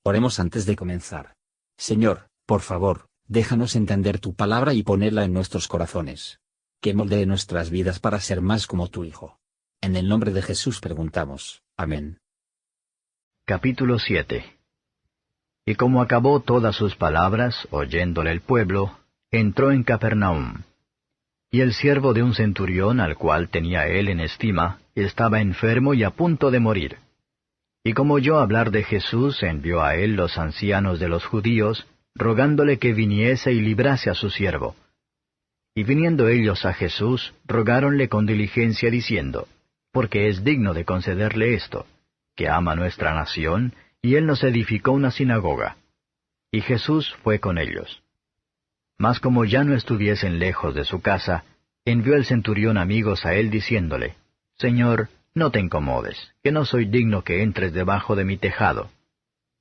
Oremos antes de comenzar. Señor, por favor, déjanos entender tu palabra y ponerla en nuestros corazones. Que moldee nuestras vidas para ser más como tu Hijo. En el nombre de Jesús preguntamos. Amén. Capítulo 7. Y como acabó todas sus palabras, oyéndole el pueblo, entró en Capernaum. Y el siervo de un centurión, al cual tenía él en estima, estaba enfermo y a punto de morir. Y como oyó hablar de Jesús, envió a él los ancianos de los judíos, rogándole que viniese y librase a su siervo. Y viniendo ellos a Jesús, rogáronle con diligencia diciendo, porque es digno de concederle esto, que ama nuestra nación, y él nos edificó una sinagoga. Y Jesús fue con ellos. Mas como ya no estuviesen lejos de su casa, envió el centurión amigos a él diciéndole, Señor, no te incomodes, que no soy digno que entres debajo de mi tejado.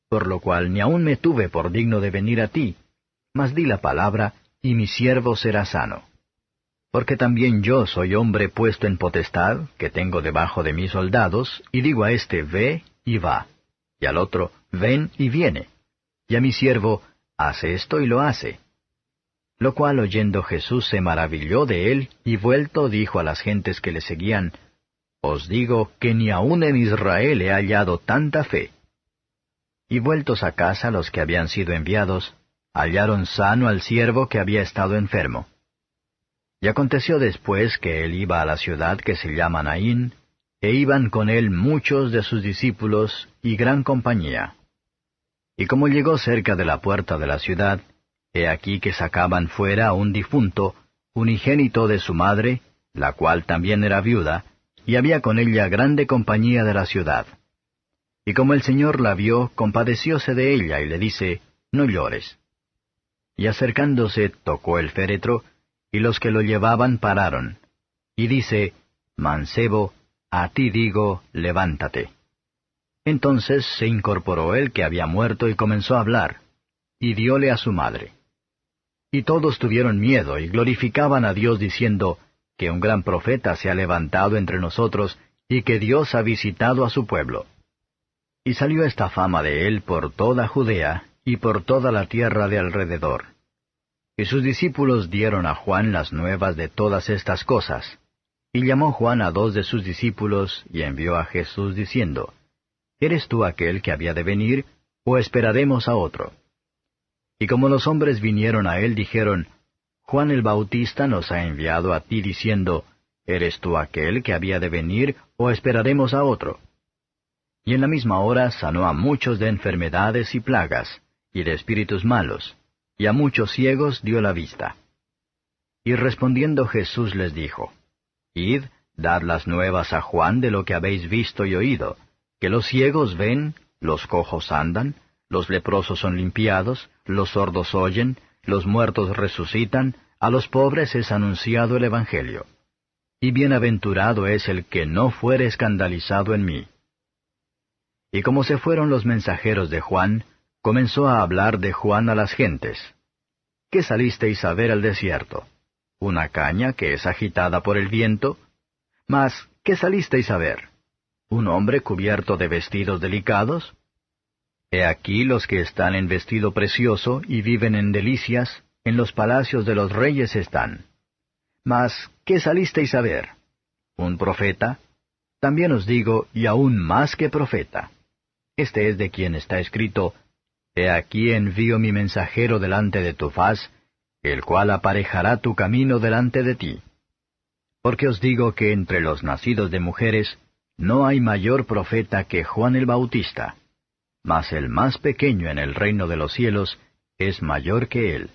Por lo cual ni aun me tuve por digno de venir a ti, mas di la palabra, y mi siervo será sano. Porque también yo soy hombre puesto en potestad, que tengo debajo de mí soldados, y digo a éste, ve, y va, y al otro, ven, y viene, y a mi siervo, hace esto, y lo hace. Lo cual oyendo Jesús se maravilló de él, y vuelto dijo a las gentes que le seguían, Os digo que ni aun en Israel he hallado tanta fe. Y vueltos a casa los que habían sido enviados, hallaron sano al siervo que había estado enfermo. Y aconteció después que él iba a la ciudad que se llama Naín, e iban con él muchos de sus discípulos y gran compañía. Y como llegó cerca de la puerta de la ciudad, he aquí que sacaban fuera a un difunto, unigénito de su madre, la cual también era viuda, y había con ella grande compañía de la ciudad. Y como el Señor la vio, compadecióse de ella, y le dice, No llores. Y acercándose, tocó el féretro, y los que lo llevaban pararon. Y dice, Mancebo, a ti digo, levántate. Entonces se incorporó el que había muerto y comenzó a hablar, y dióle a su madre. Y todos tuvieron miedo, y glorificaban a Dios diciendo, que un gran profeta se ha levantado entre nosotros, y que Dios ha visitado a su pueblo. Y salió esta fama de él por toda Judea, y por toda la tierra de alrededor. Y sus discípulos dieron a Juan las nuevas de todas estas cosas. Y llamó Juan a 2 de sus discípulos, y envió a Jesús diciendo, ¿Eres tú aquel que había de venir, o esperaremos a otro? Y como los hombres vinieron a él, dijeron, Juan el Bautista nos ha enviado a ti diciendo, ¿Eres tú aquel que había de venir, o esperaremos a otro? Y en la misma hora sanó a muchos de enfermedades y plagas, y de espíritus malos, y a muchos ciegos dio la vista. Y respondiendo Jesús les dijo, Id, dad las nuevas a Juan de lo que habéis visto y oído, que los ciegos ven, los cojos andan, los leprosos son limpiados, los sordos oyen, los muertos resucitan, a los pobres es anunciado el Evangelio. Y bienaventurado es el que no fuere escandalizado en mí. Y como se fueron los mensajeros de Juan, comenzó a hablar de Juan a las gentes. ¿Qué salisteis a ver al desierto? ¿Una caña que es agitada por el viento? Mas, ¿qué salisteis a ver? ¿Un hombre cubierto de vestidos delicados? He aquí los que están en vestido precioso y viven en delicias, en los palacios de los reyes están. Mas, ¿qué salisteis a ver? ¿Un profeta? También os digo, y aún más que profeta. Este es de quien está escrito, He aquí envío mi mensajero delante de tu faz, el cual aparejará tu camino delante de ti. Porque os digo que entre los nacidos de mujeres, no hay mayor profeta que Juan el Bautista, mas el más pequeño en el reino de los cielos es mayor que él.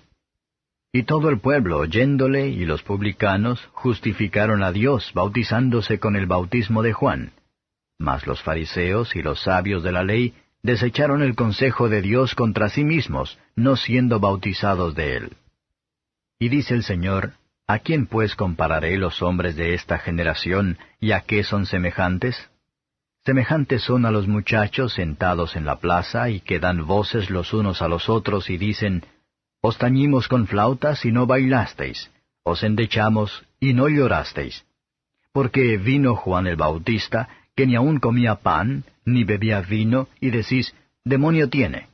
Y todo el pueblo oyéndole y los publicanos justificaron a Dios bautizándose con el bautismo de Juan. Mas los fariseos y los sabios de la ley desecharon el consejo de Dios contra sí mismos, no siendo bautizados de él. Y dice el Señor, ¿a quién pues compararé los hombres de esta generación, y a qué son semejantes? Semejantes son a los muchachos sentados en la plaza y que dan voces los unos a los otros y dicen, Os tañimos con flautas y no bailasteis, os endechamos y no llorasteis. Porque vino Juan el Bautista, que ni aun comía pan, ni bebía vino, y decís, Demonio tiene.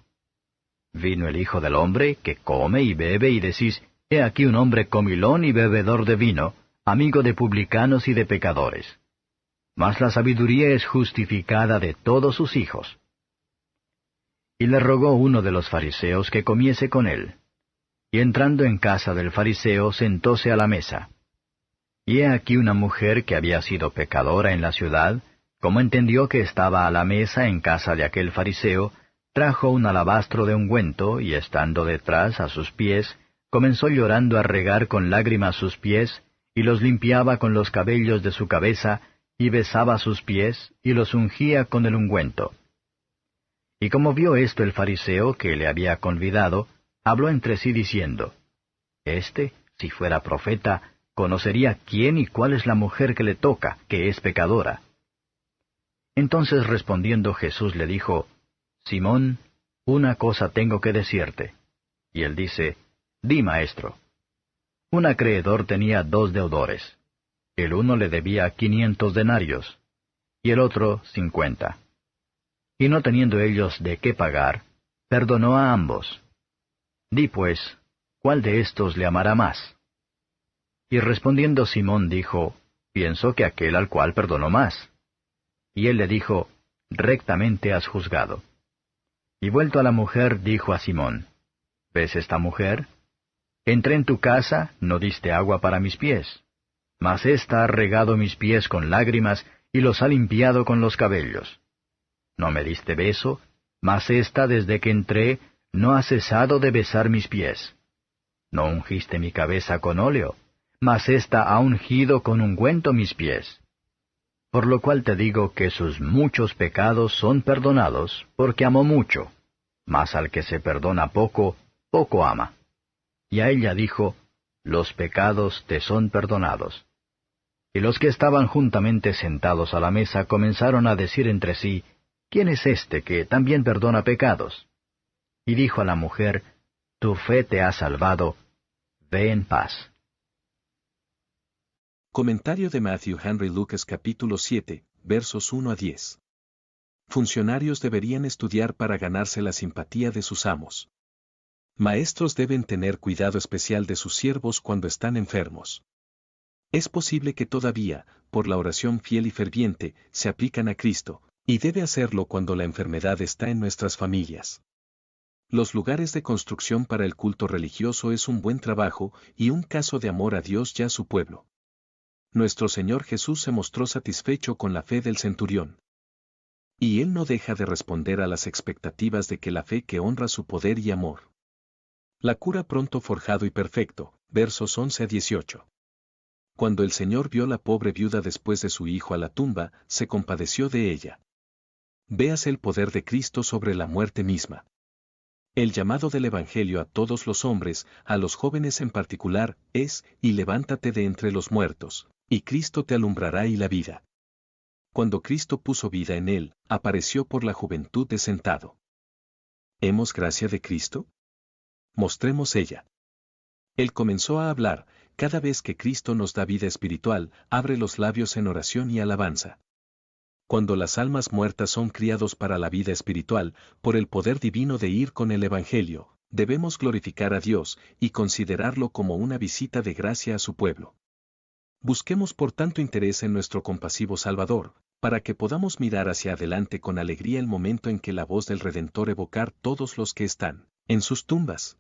Vino el Hijo del Hombre, que come y bebe, y decís, he aquí un hombre comilón y bebedor de vino, amigo de publicanos y de pecadores. Mas la sabiduría es justificada de todos sus hijos. Y le rogó uno de los fariseos que comiese con él. Y entrando en casa del fariseo, sentóse a la mesa. Y he aquí una mujer que había sido pecadora en la ciudad, como entendió que estaba a la mesa en casa de aquel fariseo, trajo un alabastro de ungüento, y estando detrás a sus pies, comenzó llorando a regar con lágrimas sus pies, y los limpiaba con los cabellos de su cabeza, y besaba sus pies, y los ungía con el ungüento. Y como vio esto el fariseo que le había convidado, habló entre sí diciendo, si fuera profeta, conocería quién y cuál es la mujer que le toca, que es pecadora. Entonces respondiendo Jesús le dijo, Simón, una cosa tengo que decirte. Y él dice, Di, maestro. Un acreedor tenía 2 deudores. El uno le debía 500 denarios, y el otro 50. Y no teniendo ellos de qué pagar, perdonó a ambos. Di pues, ¿cuál de estos le amará más? Y respondiendo Simón dijo, Pienso que aquel al cual perdonó más. Y él le dijo, Rectamente has juzgado. Y vuelto a la mujer, dijo a Simón, ¿Ves esta mujer? Entré en tu casa, no diste agua para mis pies, mas ésta ha regado mis pies con lágrimas y los ha limpiado con los cabellos. No me diste beso, mas ésta desde que entré no ha cesado de besar mis pies. No ungiste mi cabeza con óleo, mas ésta ha ungido con ungüento mis pies. Por lo cual te digo que sus muchos pecados son perdonados, porque amó mucho, mas al que se perdona poco, poco ama. Y a ella dijo, Los pecados te son perdonados. Y los que estaban juntamente sentados a la mesa comenzaron a decir entre sí, ¿Quién es este que también perdona pecados? Y dijo a la mujer, Tu fe te ha salvado, ve en paz. Comentario de Matthew Henry Lucas capítulo 7, versos 1 a 10. Funcionarios deberían estudiar para ganarse la simpatía de sus amos. Maestros deben tener cuidado especial de sus siervos cuando están enfermos. Es posible que todavía, por la oración fiel y ferviente, se aplican a Cristo, y debe hacerlo cuando la enfermedad está en nuestras familias. Los lugares de construcción para el culto religioso es un buen trabajo y un caso de amor a Dios y a su pueblo. Nuestro Señor Jesús se mostró satisfecho con la fe del centurión. Y Él no deja de responder a las expectativas de que la fe que honra su poder y amor. La cura pronto forjado y perfecto, versos 11 a 18. Cuando el Señor vio la pobre viuda después de su hijo a la tumba, se compadeció de ella. Véase el poder de Cristo sobre la muerte misma. El llamado del Evangelio a todos los hombres, a los jóvenes en particular, es, y levántate de entre los muertos, y Cristo te alumbrará y la vida. Cuando Cristo puso vida en él, apareció por la juventud de sentado. ¿Hemos gracia de Cristo? Mostremos ella. Él comenzó a hablar, cada vez que Cristo nos da vida espiritual, abre los labios en oración y alabanza. Cuando las almas muertas son criados para la vida espiritual, por el poder divino de ir con el Evangelio, debemos glorificar a Dios y considerarlo como una visita de gracia a su pueblo. Busquemos por tanto interés en nuestro compasivo Salvador, para que podamos mirar hacia adelante con alegría el momento en que la voz del Redentor evocar todos los que están en sus tumbas.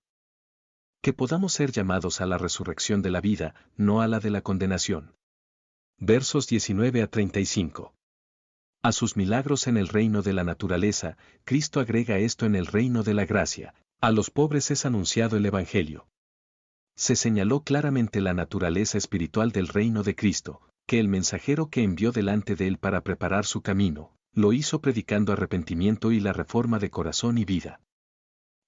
Que podamos ser llamados a la resurrección de la vida, no a la de la condenación. Versos 19 a 35. A sus milagros en el reino de la naturaleza, Cristo agrega esto en el reino de la gracia. A los pobres es anunciado el Evangelio. Se señaló claramente la naturaleza espiritual del reino de Cristo, que el mensajero que envió delante de él para preparar su camino, lo hizo predicando arrepentimiento y la reforma de corazón y vida.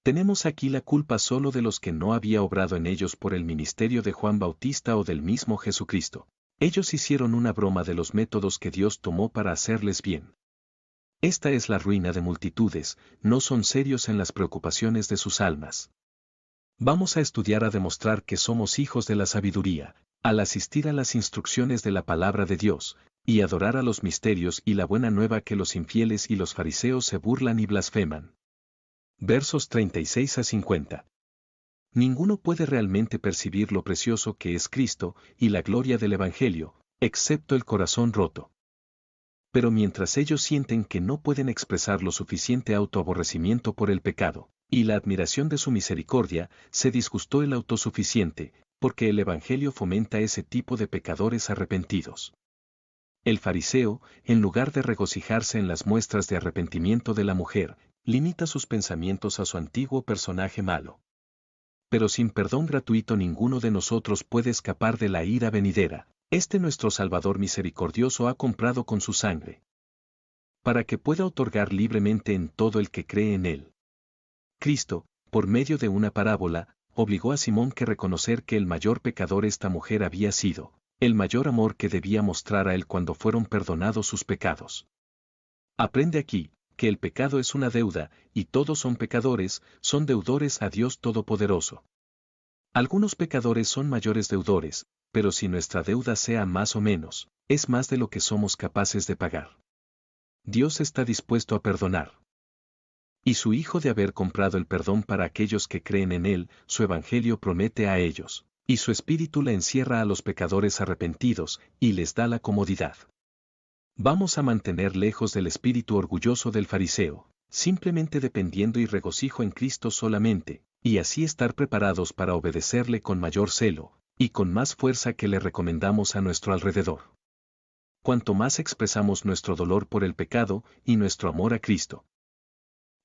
Tenemos aquí la culpa solo de los que no había obrado en ellos por el ministerio de Juan Bautista o del mismo Jesucristo. Ellos hicieron una broma de los métodos que Dios tomó para hacerles bien. Esta es la ruina de multitudes, no son serios en las preocupaciones de sus almas. Vamos a estudiar a demostrar que somos hijos de la sabiduría, al asistir a las instrucciones de la palabra de Dios, y adorar a los misterios y la buena nueva que los infieles y los fariseos se burlan y blasfeman. Versos 36 a 50. Ninguno puede realmente percibir lo precioso que es Cristo y la gloria del Evangelio, excepto el corazón roto. Pero mientras ellos sienten que no pueden expresar lo suficiente autoaborrecimiento por el pecado, y la admiración de su misericordia, se disgustó el autosuficiente, porque el Evangelio fomenta ese tipo de pecadores arrepentidos. El fariseo, en lugar de regocijarse en las muestras de arrepentimiento de la mujer, limita sus pensamientos a su antiguo personaje malo. Pero sin perdón gratuito ninguno de nosotros puede escapar de la ira venidera. Nuestro Salvador misericordioso ha comprado con su sangre, para que pueda otorgar libremente en todo el que cree en él. Cristo, por medio de una parábola, obligó a Simón que reconocer que el mayor pecador esta mujer había sido, el mayor amor que debía mostrar a él cuando fueron perdonados sus pecados. Aprende aquí, que el pecado es una deuda, y todos son pecadores, son deudores a Dios Todopoderoso. Algunos pecadores son mayores deudores, pero si nuestra deuda sea más o menos, es más de lo que somos capaces de pagar. Dios está dispuesto a perdonar. Y su Hijo de haber comprado el perdón para aquellos que creen en Él, su Evangelio promete a ellos, y su Espíritu la encierra a los pecadores arrepentidos, y les da la comodidad. Vamos a mantener lejos del espíritu orgulloso del fariseo, simplemente dependiendo y regocijo en Cristo solamente, y así estar preparados para obedecerle con mayor celo, y con más fuerza que le recomendamos a nuestro alrededor. Cuanto más expresamos nuestro dolor por el pecado y nuestro amor a Cristo,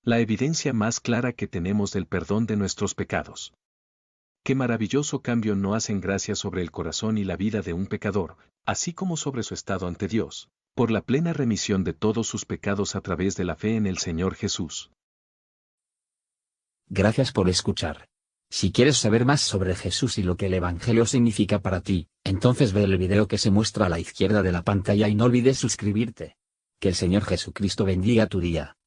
la evidencia más clara que tenemos del perdón de nuestros pecados. Qué maravilloso cambio no hacen gracia sobre el corazón y la vida de un pecador, así como sobre su estado ante Dios, por la plena remisión de todos sus pecados a través de la fe en el Señor Jesús. Gracias por escuchar. Si quieres saber más sobre Jesús y lo que el Evangelio significa para ti, entonces ve el video que se muestra a la izquierda de la pantalla y no olvides suscribirte. Que el Señor Jesucristo bendiga tu día.